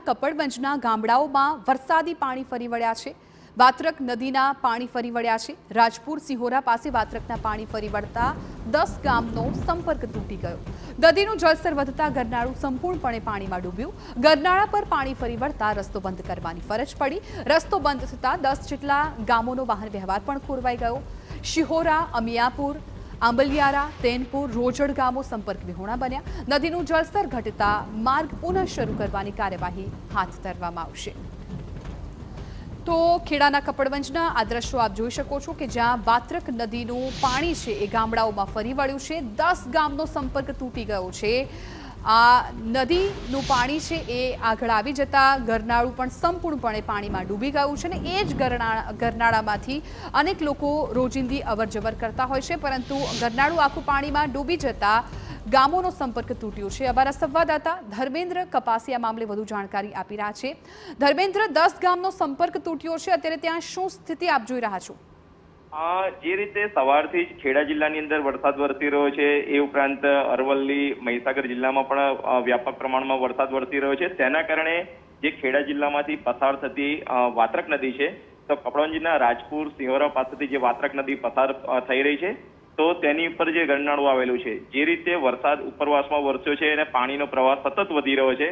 કપડવંજના ગામડાઓમાં વરસાદી પાણી ફરી વળ્યા છે। વાત્રક નદીના પાણી ફરી વળ્યા છે। રાજપુર સિહોરા પાસે વાત્રકના પાણી ફરી વળતા 10 ગામનો સંપર્ક તૂટી ગયો। નદીનું જળસ્તર વધતા ગરનાળું સંપૂર્ણપણે પાણીમાં ડૂબ્યું। ગરનાળા પર પાણી ફરી વળતા રસ્તો બંધ કરવાની ફરજ પડી। રસ્તો બંધ થતા 10 જેટલા ગામોનો વાહન વ્યવહાર પણ ખોરવાઈ ગયો। શિહોરા, અમિયાપુર, આંબલિયારા, તેનપુર, રોજડ ગામો સંપર્ક વિહોણા બન્યા। નદીનું જળસ્તર ઘટતા માર્ગ પુનઃ શરૂ કરવાની કાર્યવાહી હાથ ધરવામાં આવશે। तो खेड़ाना कपड़वंजना आ दृश्यो आप जोई शको छो कि ज्यां वात्रक नदीनुं पाणी छे ए गामडाओमां फरी वळ्युं छे। 10 गामनो संपर्क तूटी गयो छे। आ नदीनुं पाणी छे ए आगळ आवी जता गरनाळुं पण संपूर्णपणे पाणीमां डूबी गयुं छे ने ए ज गरनाळामांथी अनेक लोको रोजिंदी अवरजवर करता होय छे, परंतु गरनाळुं आखुं पाणीमां डूबी जता गामोनो संपर्क तूट्यो छे। अमारा संवाददाता धर्मेन्द्र कपासिया मामले वधु जानकारी आपी रह्या छे। धर्मेन्द्र, 10 गामनो संपर्क तूट्यो छे, अत्यारे त्यां शुं स्थिति आप जोई रह्या छो? जे रीते सवारथी ज खेड़ा जिल्लानी अंदर वरसाद वरसी रह्यो छे, ए उपरांत अरवल्ली, महीसागर जिल्लामां पण व्यापक प्रमाणमां वरसाद वरसी रह्यो छे। तेना कारणे जे खेड़ा जिल्लामांथी पसार थती वात्रक नदी छे, तो कपड़वंजना राजपुर सिहोरा पासेथी जे वात्रक नदी पसार थई रही छे, तो तेनी पर जे गरनाळुं आवेलुं छे, जे रीते वरसाद उपरवासमां वरस्यो छे अने पाणीनो प्रवाह सतत वधी रह्यो छे,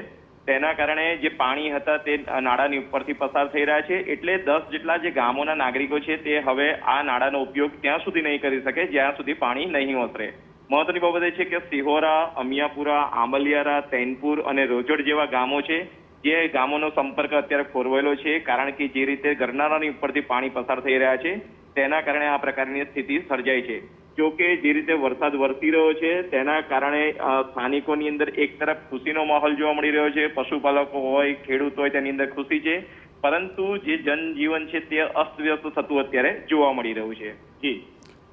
तेना कारणे जे पाणी हता ते नाळानी उपरथी पसार थई रह्या छे। एटले 10 जेटला जे गामोना नागरिको छे ते हवे आ नाळानो उपयोग त्यां सुधी नहीं करी शके ज्यां सुधी पाणी नहीं ओसरे। महत्वनी बाबत ए छे के सिहोरा, अमियापुरा, आंबलियारा, तैनपुर अने रोजड़ जेवा गामो छे, जे गामोनो संपर्क अत्यारे खोरवायेलो छे, कारण के जे रीते गरनाळानी उपरथी पाणी पसार थई रह्या छे तेना कारणे आ प्रकारनी स्थिति सर्जाई छे। जो कि जे रीते वरसाद वरसी रह्यो छे तेना कारणे स्थानिकोनी अंदर एक तरफ खुशीनो माहोल जोवा मळी रह्यो छे। पशुपालको होय, खेडूत होय, तेनी अंदर खुशी छे, परंतु जे जनजीवन छे ते अस्तव्यस्त थतुं अत्यारे जोवा मळी रह्युं छे। जी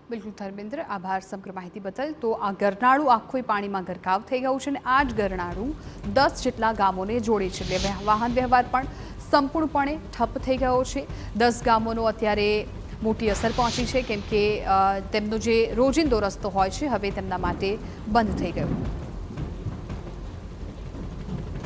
बिल्कुल धर्मेन्द्र, आभार समग्र माहिती बदल। तो आ गरनाळुं आखुं पाणीमां गरकाव थई गयुं छे, आ ज गरनाळुं 10 जेटला गामोने जोड़े छे, એટલે વાહન વ્યવહાર પણ સંપૂર્ણપણે ઠપ થઈ ગયો છે। 10 ગામોનો અત્યારે મોટી અસર પહોંચી છે, કેમ કે તેમનો જે રોજિંદો રસ્તો હોય છે હવે તેમના માટે બંધ થઈ ગયો।